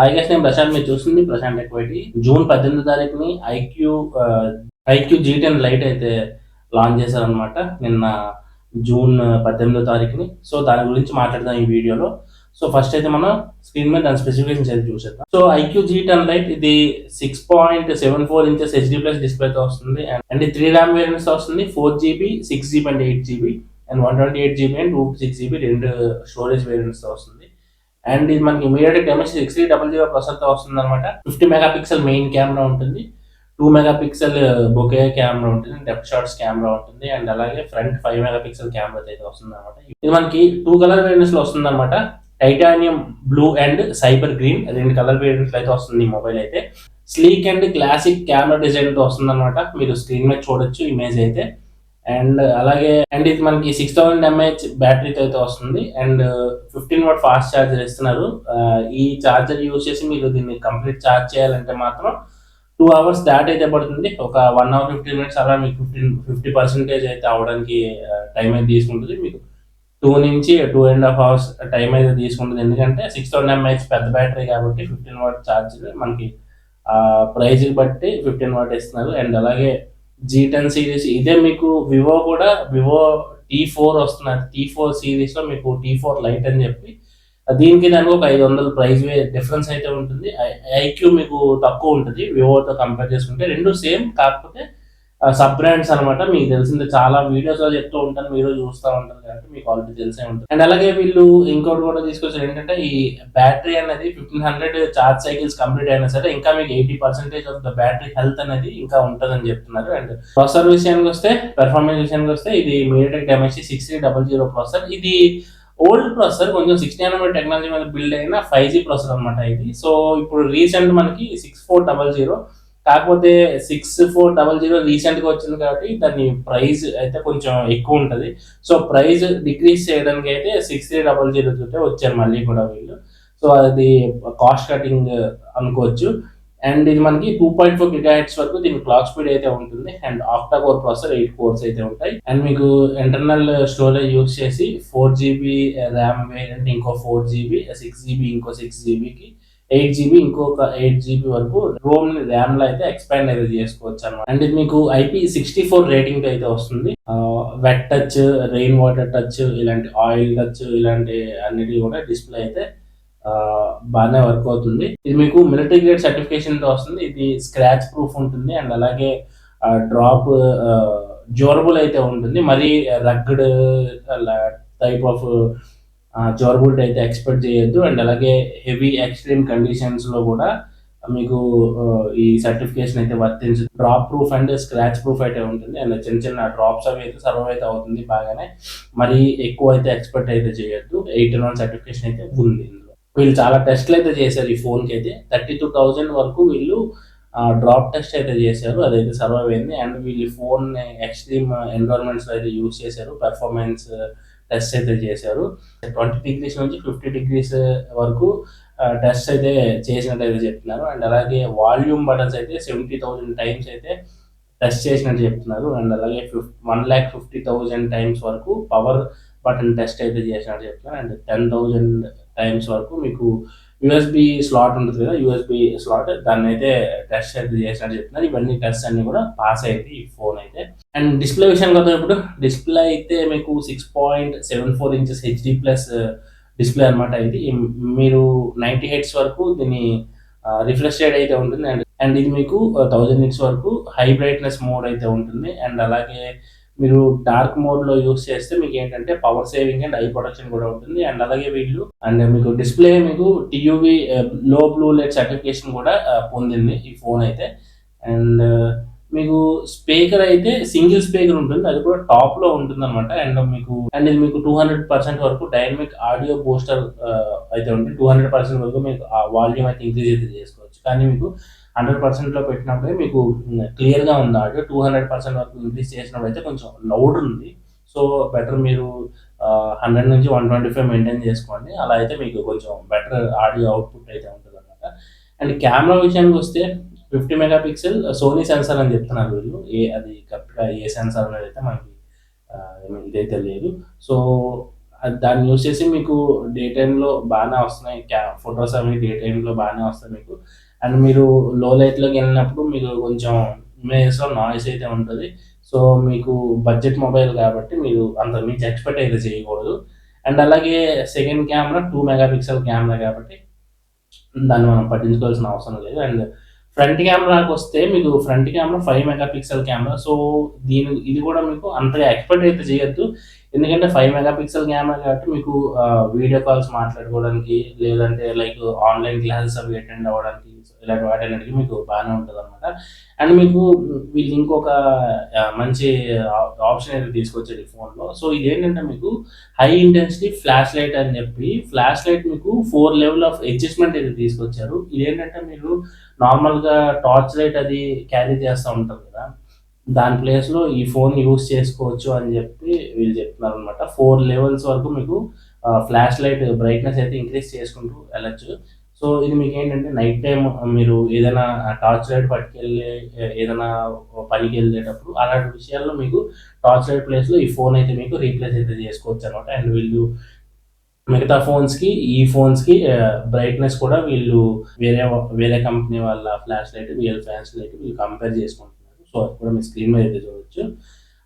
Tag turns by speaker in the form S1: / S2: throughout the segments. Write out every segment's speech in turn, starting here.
S1: Hi guys, నేను ప్రశాంత్. మీరు చూస్తుంది ప్రశాంత్ ఎక్వైటీ. జూన్ 18 తారీఖుని ఐక్యూ G10 లైట్ అయితే లాంచ్ చేశారనమాట. నిన్న జూన్ 18 తారీఖుని. సో దాని గురించి మాట్లాడదాం ఈ వీడియోలో. సో ఫస్ట్ అయితే మనం స్క్రీన్ మీద దాని స్పెసిఫికేషన్స్ అయితే చూసేద్దాం. సో ఐక్యూ G10 లైట్ ఇది 6.74 ఇంచెస్ HD+ డిస్ప్లేతో వస్తుంది. అండ్ 3 RAM వేరియంట్స్ వస్తుంది. 4GB, 6GB and 8GB and 128GB and 256GB రెండు స్టోరేజ్ వేరియంట్స్ వస్తుంది. అండ్ ఇది మనకి MediaTek Dimensity 6300 ప్రాసెసర్తో వస్తుంది అనమాట. 50 మెగాపిక్సెల్ మెయిన్ కెమెరా ఉంటుంది, 2 మెగాపిక్సెల్ బొకే కెమెరా ఉంటుంది, డెప్త్ షాట్స్ కెమెరా ఉంటుంది, అండ్ అలాగే ఫ్రంట్ 5 మెగాపిక్సెల్ కెమెరా అయితే వస్తుంది అనమాట. ఇది మనకి 2 కలర్ వేరియంట్స్ లో వస్తుంది అనమాట. Titanium blue and cyber green రెండు కలర్ వేరియంట్స్ అయితే వస్తుంది ఈ మొబైల్ అయితే. Sleek and classic camera design తో వస్తుంది అనమాట. మీరు స్క్రీన్ మీద చూడొచ్చు ఇమేజ్ అయితే. అండ్ అలాగే ఇది మనకి 6000 mAh బ్యాటరీతో అయితే వస్తుంది. అండ్ 15 వాట్ ఫాస్ట్ ఛార్జర్ ఇస్తున్నారు. ఈ ఛార్జర్ యూజ్ చేసి మీరు దీన్ని కంప్లీట్ ఛార్జ్ చేయాలంటే మాత్రం 2 అవర్స్ దాట్ అయితే పడుతుంది. ఒక 1 అవర్ 15 మినిట్స్ అలా మీకు 50% అయితే అవడానికి టైం అయితే తీసుకుంటుంది. మీకు 2 నుంచి 2.5 అవర్స్ టైం అయితే తీసుకుంటుంది. ఎందుకంటే 6000 mAh పెద్ద బ్యాటరీ కాబట్టి 15 వాట్ ఛార్జర్ మనకి ప్రైజ్ బట్టి 15 వాట్ ఇస్తున్నారు. అండ్ అలాగే G10 సిరీస్ ఇదే మీకు వివో T4 వస్తున్నారు. T4 సిరీస్ లో మీకు T4 లైట్ అని చెప్పి దీనికి దానికి ఒక 500 ప్రైస్ డిఫరెన్స్ అయితే ఉంటుంది. ఐక్యూ మీకు తక్కువ ఉంటుంది వివోతో కంపేర్ చేసుకుంటే. రెండు సేమ్, కాకపోతే సబ్ బ్రాండ్స్ అనమాట. మీకు తెలిసిందే, చాలా వీడియోస్ లో చెప్తూ ఉంటాను, మీరు చూస్తూ ఉంటారు కాబట్టి మీకు ఆల్రెడీ తెలిసే ఉంటుంది. అండ్ అలాగే వీళ్ళు ఇంకోటి కూడా తీసుకొచ్చారు ఏంటంటే, ఈ బ్యాటరీ అనేది 1500 ఛార్జ్ సైకిల్స్ కంప్లీట్ అయినా సరే ఇంకా మీకు 80% ఆఫ్ ద బ్యాటరీ హెల్త్ అనేది ఇంకా ఉంటుందని చెప్తున్నారు. అండ్ ప్రాసెసర్ విషయానికి వస్తే, పెర్ఫార్మెన్స్ విషయానికి వస్తే, ఇది MediaTek Dimensity 6300 ప్రాసెసర్. ఇది ఓల్డ్ ప్రాసెసర్, కొంచెం 60 nm టెక్నాలజీ మీద బిల్డ్ అయిన 5G ప్రాసెసర్ అనమాట ఇది. సో ఇప్పుడు రీసెంట్ మనకి 6400, కాకపోతే 6400 రీసెంట్ గా వచ్చింది కాబట్టి దాని ప్రైస్ అయితే కొంచెం ఎక్కువ ఉంటుంది. సో ప్రైస్ డిక్రీజ్ చేయడానికి అయితే 6300 తోటే వచ్చారు మళ్ళీ కూడా వీళ్ళు. సో అది కాస్ట్ కటింగ్ అనుకోవచ్చు. అండ్ ఇది మనకి 2.4 GHz వరకు దీని క్లాక్ స్పీడ్ అయితే ఉంటుంది. And octa core processor 8 course అయితే ఉంటాయి. అండ్ మీకు ఇంటర్నల్ స్టోరేజ్ యూస్ చేసి 4GB ర్యామ్ వేరియంట్, ఇంకో 4GB, 6GB ఇంకో 6GBకి, 8GB ఇంకొక 8GB వరకు రోమ్ ర్యామ్ లో అయితే ఎక్స్పాండ్ అయితే చేసుకోవచ్చు అనమాట. అండ్ ఇది మీకు IP64 రేటింగ్ అయితే వస్తుంది. Wet touch, rain water touch, ఇలాంటి ఆయిల్ టచ్, ఇలాంటి అన్నిటి కూడా డిస్ప్లే అయితే బాగానే వర్క్ అవుతుంది. ఇది మీకు మిలిటరీ గ్రేడ్ సర్టిఫికేషన్ తో వస్తుంది. ఇది స్క్రాచ్ ప్రూఫ్ ఉంటుంది. అండ్ అలాగే డ్రాప్ డ్యూరబుల్ అయితే ఉంటుంది. మరి రగ్డ్ టైప్ ఆఫ్ డ్యూరబిలిటీ అయితే ఎక్స్పెక్ట్ చేయొద్దు. అండ్ అలాగే హెవీ ఎక్స్ట్రీమ్ కండిషన్స్ లో కూడా మీకు ఈ సర్టిఫికేషన్ అయితే వర్తించదు. Drop proof and scratch proof అయితే ఉంటుంది. అండ్ చిన్న చిన్న డ్రాప్స్ అవి అయితే సర్వ్ అయితే అవుతుంది బాగానే. మరి ఎక్కువ అయితే ఎక్స్పెక్ట్ అయితే చేయొద్దు. 8-in-1 సర్టిఫికేషన్ అయితే ఉంది. వీళ్ళు చాలా టెస్ట్లు అయితే చేశారు ఈ ఫోన్ కి అయితే. 32,000 వరకు వీళ్ళు డ్రాప్ టెస్ట్ అయితే చేశారు, అదైతే సర్వైవ్ అయింది. అండ్ వీళ్ళు ఫోన్ ఎక్స్ట్రీమ్ ఎన్విరాన్మెంట్స్ లో అయితే యూజ్ చేశారు, పెర్ఫార్మెన్స్ టెస్ట్ అయితే చేశారు. 20 degrees నుంచి 50 degrees వరకు టెస్ట్ అయితే చేసినట్టు అయితే చెప్తున్నారు. అండ్ అలాగే వాల్యూమ్ బటన్స్ అయితే 70,000 టైమ్స్ అయితే టెస్ట్ చేసినట్టు చెప్తున్నారు. అండ్ అలాగే 1,50,000 టైమ్స్ వరకు పవర్ బటన్ టెస్ట్ అయితే చేసినట్టు చెప్తున్నారు. అండ్ 10,000 టైమ్స్ వరకు మీకు USB స్లాట్ ఉంటుంది కదా, USB స్లాట్, దాన్ని అయితే టెస్ట్ అయితే చేసినట్టు చెప్తున్నారు. ఇవన్నీ టెస్ట్ అన్ని కూడా పాస్ అయింది ఈ ఫోన్ అయితే. అండ్ డిస్ప్లే విషయానికి వచ్చినప్పుడు, డిస్ప్లే అయితే మీకు 6.74 ఇంచెస్ HD+ డిస్ప్లే అనమాట. ఇది మీరు 90 Hz వరకు దీని రిఫ్రెష్ రేట్ అయితే ఉంటుంది. అండ్ ఇది మీకు 1000 nits వరకు హై బ్రైట్నెస్ మోడ్ అయితే ఉంటుంది. అండ్ అలాగే మీరు డార్క్ మోడ్ లో యూస్ చేస్తే మీకు ఏంటంటే power saving and eye protection కూడా ఉంటుంది. అండ్ అలాగే వీళ్ళు మీకు డిస్ప్లే మీకు TUV లో బ్లూ లైట్ సర్టిఫికేషన్ కూడా పొందింది ఈ ఫోన్ అయితే. అండ్ మీకు స్పీకర్ అయితే సింగిల్ స్పీకర్ ఉంటుంది, అది కూడా టాప్ లో ఉంటుంది అనమాట. అండ్ ఇది మీకు 200% వరకు డైనమిక్ ఆడియో బూస్టర్ అయితే ఉంటుంది. 200% వరకు మీకు వాల్యూమ్ అయితే ఇంక్రీజ్ అయితే చేసుకోవచ్చు. కానీ మీకు 100% లో పెట్టినప్పుడే మీకు క్లియర్ గా ఉంది ఆడియో. 200% వరకు ఇంక్రీజ్ చేసినప్పుడు అయితే కొంచెం లౌడ్ ఉంది. సో బెటర్ మీరు 100 నుంచి 125 మెయింటైన్ చేసుకోండి. అలా అయితే మీకు కొంచెం బెటర్ ఆడియో అవుట్పుట్ అయితే ఉంటుంది అనమాట. అండ్ కెమెరా విషయానికి వస్తే 50 మెగాపిక్సెల్ సోనీ సెన్సార్ అని చెప్తున్నారు వీళ్ళు. అది కరెక్ట్గా ఏ సెన్సార్ అనేది అయితే మనకి ఇదైతే లేదు. సో దాన్ని యూజ్ చేసి మీకు డే టైమ్‌లో బానే వస్తున్నాయి. ఫోటోస్ అవి డే టైమ్‌లో బానే వస్తాయి మీకు. అండ్ మీరు లో లైట్‌లోకెళ్ళినప్పుడు మీకు కొంచెం ఇమేజెస్‌లో నాయిస్ అయితే ఉంటది. సో, మీకు బడ్జెట్ మొబైల్ కాబట్టి మీరు అంతకు మించి ఎక్స్‌పెక్ట్ అయితే చేయకూడదు. అండ్ అలాగే second camera 2 mega pixel camera కాబట్టి దాన్ని మనం పట్టించుకోవాల్సిన అవసరం లేదు. అండ్ ఫ్రంట్ కెమెరాకొస్తే మీకు front camera 5 mega pixel camera. So, ఇది కూడా మీకు అంతగా ఎక్స్‌పెక్ట్ అయితే చేయొద్దు. ఎందుకంటే 5 మెగా పిక్సెల్ కెమెరా కాబట్టి మీకు వీడియో కాల్స్ మాట్లాడుకోవడానికి, లేదంటే లైక్ ఆన్‌లైన్ క్లాసెస్ అవి అటెండ్ అవ్వడానికి, ఇలాంటి వాటన్నిటికి మీకు బానే ఉంటదనమాట. అండ్ మీకు వీళ్ళు ఇంకొక మంచి ఆప్షన్ అయితే తీసుకొచ్చారు ఈ ఫోన్‌లో. సో, ఇదేంటంటే మీకు హై ఇంటెన్సిటీ ఫ్లాష్ లైట్ అని చెప్పి, ఫ్లాష్ లైట్ మీకు 4 లెవెల్ ఆఫ్ అడ్జస్ట్‌మెంట్ అయితే తీసుకొచ్చారు. ఇదేంటంటే మీరు నార్మల్‌గా టార్చ్ లైట్ అది క్యారీ చేస్తా ఉంటారు కదా! దాని ప్లేస్‌లో ఈ ఫోన్ యూజ్ చేసుకోవచ్చు అని చెప్పి వీళ్ళు చెప్తున్నారనమాట. 4 లెవెల్స్ వరకు మీకు ఫ్లాష్ లైట్ బ్రైట్‌నెస్ అయితే ఇంక్రీజ్ చేసుకుంటూ వెళ్ళొచ్చు. సో, ఇది మీకేంటంటే నైట్ టైమ్ మీరు ఏదైనా టార్చ్ లైట్ పట్టుకెళ్ళి ఏదైనా పనికెళ్ళేటప్పుడు అలాంటి విషయాల్లో మీకు టార్చ్ లైట్ ప్లేస్‌లో ఈ ఫోన్ అయితే మీకు రీప్లేస్ అయితే చేసుకోవచ్చనమాట. అండ్ వీళ్ళు మిగతా ఫోన్స్‌కి, ఈ ఫోన్స్‌కి బ్రైట్‌నెస్ కూడా వీళ్ళు వేరే కంపెనీ వాళ్ళ ఫ్లాష్ లైట్, వీళ్ళ ఫ్లాష్ లైట్ వీళ్ళు కంపేర్ చేసుకుంటున్నారు. సో, అది కూడా మీ స్క్రీన్ మీద అయితే చూడొచ్చు.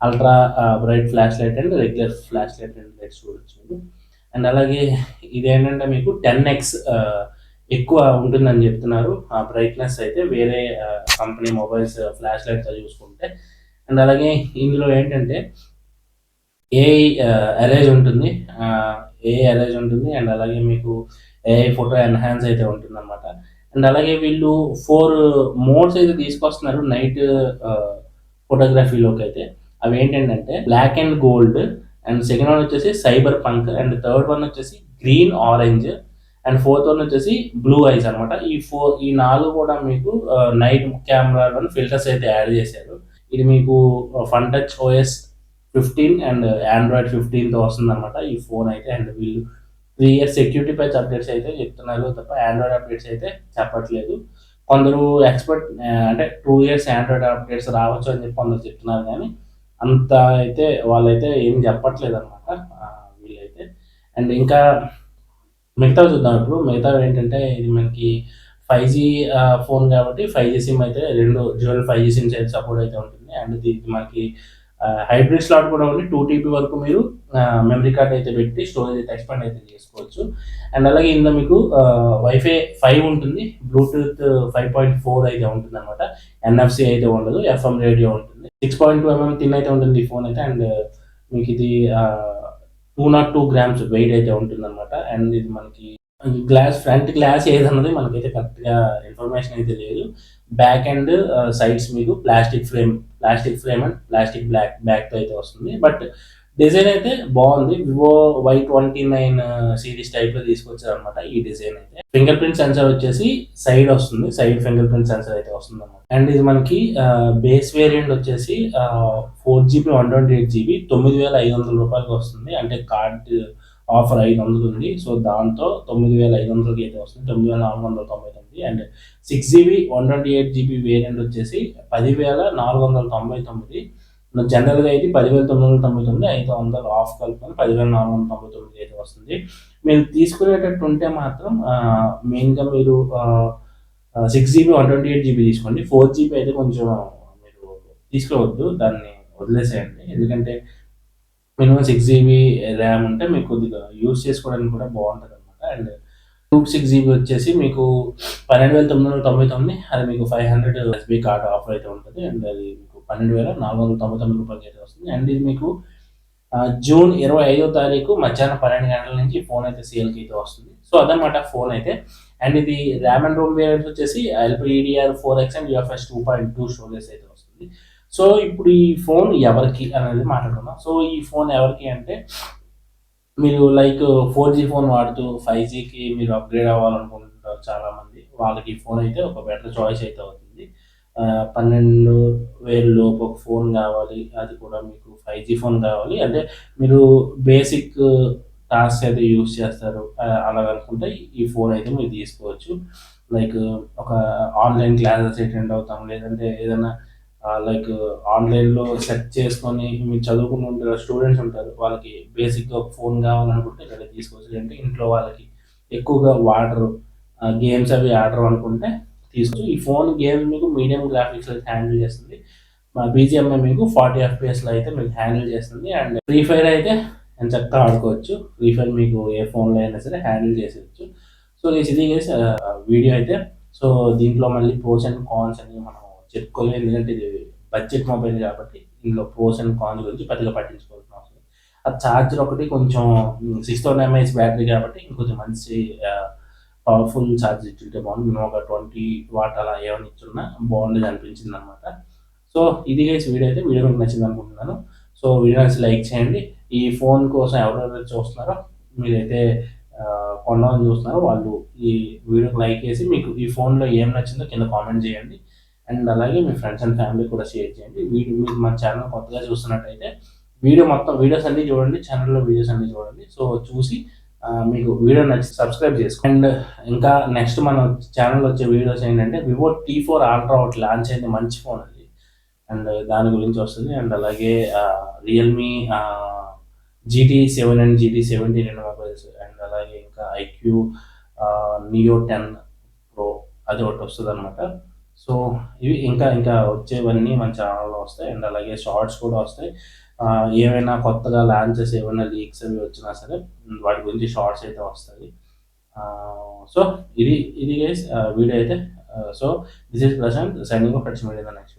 S1: Ultra bright flash light and regular flash light 2 lights చూడొచ్చు మీరు. అండ్ అలాగే ఇదేంటంటే మీకు 10x ఎక్కువ ఉంటుందని చెప్తున్నారు. ఆ బ్రైట్‌నెస్ అయితే వేరే కంపెనీ మొబైల్స్ ఫ్లాష్ లైట్‌తో చూసుకుంటే. అండ్ అలాగే ఇందులో ఏంటంటే ఏఐ అరేజ్ ఉంటుంది. ఏఐ అరేజ్ ఉంటుంది. అండ్ అలాగే మీకు ఏఐ ఫోటో ఎన్హాన్స్ అయితే ఉంటుందనమాట. అండ్ అలాగే వీళ్ళు 4 మోడ్స్ అయితే తీసుకొస్తున్నారు నైట్ ఫోటోగ్రఫీలోకైతే. అవేంటంటే black and gold, and second one వచ్చేసి cyber punk, and third one వచ్చేసి green orange, and fourth one వచ్చేసి బ్లూ ఐస్ అనమాట. ఈ 4 కూడా మీకు నైట్ కెమెరాలోని ఫిల్టర్స్ అయితే యాడ్ చేశారు. ఇది మీకు fun touch OS 15 and Android 15తో వస్తుందనమాట ఈ ఫోన్ అయితే. అండ్ వీళ్ళు 3 ఇయర్స్ సెక్యూరిటీ ప్యాచ్ అప్డేట్స్ అయితే చెప్తున్నారు తప్ప ఆండ్రాయిడ్ అప్డేట్స్ అయితే చెప్పట్లేదు. కొందరు ఎక్స్‌పర్ట్ అంటే 2 ఇయర్స్ ఆండ్రాయిడ్ అప్డేట్స్ రావచ్చు అని చెప్పి కొందరు చెప్తున్నారు గానీ, అంత అయితే వాళ్ళైతే ఏం చెప్పట్లేదనమాట వీళ్ళైతే. అండ్ ఇంకా మిగతావి చూద్దాం ఇప్పుడు. మిగతావేంటంటే ఇది మనకి 5జీ ఫోన్ కాబట్టి 5జీ సిమ్ అయితే 2 డ్యూయల్ 5జీ సిమ్స్ అయితే సపోర్ట్ అయితే ఉంటుంది. అండ్ ఇది మనకి హైబ్రిడ్ స్లాట్ కూడా ఉంది. 2 టీబీ వరకు మీరు మెమరీ కార్డ్ అయితే పెట్టి స్టోరేజ్ అయితే ఎక్స్‌పాండ్ అయితే చేసుకోవచ్చు. అండ్ అలాగే ఇందులో మీకు వైఫై 5 ఉంటుంది. బ్లూటూత్ 5.4 అయితే ఉంటుందనమాట. ఎన్ఎఫ్‌సి అయితే ఉండదు. ఎఫ్ఎం రేడియో ఉంటుంది. 6.2 థిన్ అయితే ఉంటుంది ఈ ఫోన్ అయితే. అండ్ మీకిది 202 గ్రామ్స్ వెయిట్ అయితే ఉంటుందనమాట. అండ్ ఇది మనకి ఫ్రంట్ గ్లాస్ ఏదన్నది మనకైతే కరెక్ట్‌గా ఇన్ఫర్మేషన్ అయితే లేదు. బ్యాక్ అండ్ సైడ్స్ మీకు ప్లాస్టిక్ ఫ్రేమ్ అండ్ ప్లాస్టిక్ బ్యాక్‌తో అయితే వస్తుంది. బట్ డిజైన్ అయితే బావుంది. వివో Y29 సీరీస్ టైప్‌లో తీసుకొచ్చారనమాట ఈ డిజైన్ అయితే. ఫింగర్ ప్రింట్ సెన్సార్ వచ్చేసి సైడ్ వస్తుంది. సైడ్ ఫింగర్ ప్రింట్ సెన్సార్ అయితే వస్తుందనమాట. అండ్ ఇది మనకి బేస్ వేరియంట్ వచ్చేసి 4GB 128GB రూ. 9,500కి వస్తుంది. అంటే కార్డ్ ఆఫర్ 500 ఉంది. సో, దాంతో 9,500కి అయితే వస్తుంది. 9,499. అండ్ 6GB 128GB వేరియంట్ వచ్చేసి 10,499. జనరల్‌గా అయితే 10,999, 500 ఆఫ్ కలుపుకొని 10,499 అయితే వస్తుంది. మీరు తీసుకునేటట్టు ఉంటే మాత్రం మెయిన్‌గా మీరు 6GB 128GB తీసుకోండి. 4GB అయితే కొంచెం మీరు తీసుకోవద్దు. దాన్ని వదిలేసేయండి. ఎందుకంటే మినిమమ్ 6GB ర్యామ్ ఉంటే మీకు కొద్దిగా యూజ్ చేసుకోవడానికి కూడా బావుంటదనమాట. అండ్ 256GB వచ్చేసి మీకు 12,999. అది మీకు 500 ఎస్‌బీ కార్డ్ ఆఫర్ అయితే ఉంటది. అండ్ అది మీకు రూ. 12,499 అయితే వస్తుంది. అండ్ ఇది మీకు జూన్ 25వ తారీఖు మధ్యాహ్నం 12 గంటల నుంచి ఫోన్ అయితే సేల్‌కి అయితే వస్తుంది. సో, అదనమాట ఫోన్ అయితే. అండ్ ఇది ర్యామ్ అండ్ రోమ్ వేరియంట్ వచ్చేసి LPDDR4X అండ్ UFS 2.2 స్టోరేజ్ అయితే వస్తుంది. సో, ఇప్పుడు ఈ ఫోన్ ఎవరికి అనేది మాట్లాడుకుందాం. సో, ఈ ఫోన్ ఎవరికి అంటే మీరు లైక్ 4జీ ఫోన్ వాడుతూ 5జీకి మీరు అప్‌గ్రేడ్ అవ్వాలనుకుంటుంటారు చాలామంది. వాళ్ళకి ఈ ఫోన్ అయితే ఒక బెటర్ చాయిస్ అయితే అవుతుంది. 12,000 లోపు ఒక ఫోన్ కావాలి. అది కూడా మీకు 5జీ ఫోన్ కావాలి. అంటే మీరు బేసిక్ టాస్క్స్ అయితే యూజ్ చేస్తారు. అలాగనుకుంటే ఈ ఫోన్ అయితే మీరు తీసుకోవచ్చు. లైక్ ఒక ఆన్‌లైన్ క్లాసెస్ అటెండ్ అవుతాం. లేదంటే ఏదైనా లైక్ ఆన్లైన్లో సెర్చ్ చేసుకొని మీరు చదువుకుని ఉండే స్టూడెంట్స్ ఉంటారు, వాళ్ళకి బేసిక్గా ఒక ఫోన్ కావాలనుకుంటే ఇక్కడ తీసుకోవచ్చు. అంటే ఇంట్లో వాళ్ళకి ఎక్కువగా వాడరు, గేమ్స్ అవి ఆడరు అనుకుంటే తీసుకోవచ్చు. ఈ ఫోన్ గేమ్ మీకు మీడియం గ్రాఫిక్స్ అయితే హ్యాండిల్ చేస్తుంది. బీజిఎంఐ మీకు 40 ఎఫ్పిఎస్లో అయితే మీకు హ్యాండిల్ చేస్తుంది. అండ్ ఫ్రీ ఫైర్ అయితే నేను చక్కగా ఆడుకోవచ్చు. ఫ్రీ ఫైర్ మీకు ఏ ఫోన్లో అయినా సరే హ్యాండిల్ చేసేయచ్చు. సో ఇది గైస్ వీడియో అయితే. సో దీంట్లో మళ్ళీ ప్రోస్ అండ్ కాన్స్ అని మనం చెప్పుకోలేదు, ఎందుకంటే ఇది బడ్జెట్ మొబైల్ కాబట్టి ఇందులో ప్రోస్ అండ్ కాన్స్ గురించి పెద్దగా పట్టించుకోవాల్సిన అవసరం లేదు. ఆ ఛార్జర్ ఒకటి కొంచెం 6000 mAh బ్యాటరీ కాబట్టి ఇంకొంచెం మంచి పవర్ఫుల్ ఛార్జ్ ఇచ్చుంటే బాగుంది. మేము ఒక 20 వాట్ అలా ఏమైనా ఇచ్చున్నా బాగుండేది అనిపించింది అనమాట. సో ఇది గైస్ వీడియో అయితే. వీడియో మీకు నచ్చింది అనుకుంటున్నాను. సో వీడియో నచ్చి లైక్ చేయండి. ఈ ఫోన్ కోసం ఎవరెవరైతే చూస్తున్నారో, మీరైతే కొందామని చూస్తున్నారో వాళ్ళు ఈ వీడియోకి లైక్ చేసి మీకు ఈ ఫోన్లో ఏం నచ్చిందో కింద కామెంట్ చేయండి. అండ్ అలాగే మీ ఫ్రెండ్స్ అండ్ ఫ్యామిలీ కూడా షేర్ చేయండి. మీరు మన ఛానల్ కొత్తగా చూస్తున్నట్టయితే వీడియోస్ అన్నీ చూడండి, ఛానల్లో వీడియోస్ అన్నీ చూడండి. సో చూసి మీకు వీడియో నచ్చి సబ్స్క్రైబ్ చేసుకోండి. అండ్ ఇంకా నెక్స్ట్ మన ఛానల్ వచ్చే వీడియోస్ ఏంటంటే వివో T4 అల్ట్రా ఒకటి లాంచ్ అయింది, మంచి ఫోన్ అది. అండ్ దాని గురించి వస్తుంది. అండ్ అలాగే రియల్మీ GT7 అండ్ GT70 రెండు మొబైల్స్. అండ్ అలాగే ఇంకా ఐక్యూ నియో 10 ప్రో అది ఒకటి వస్తుంది అనమాట. సో ఇవి ఇంకా ఇంకా వచ్చేవన్నీ మన ఛానల్లో వస్తాయి. అండ్ అలాగే షార్ట్స్ కూడా వస్తాయి. ఏమైనా కొత్తగా లాంచెస్ ఏమైనా లీక్స్ అవి వచ్చినా సరే వాటి గురించి షార్ట్స్ అయితే వస్తాయి. సో ఇది గైస్ వీడియో అయితే. So this is Prashant signing off. Next video next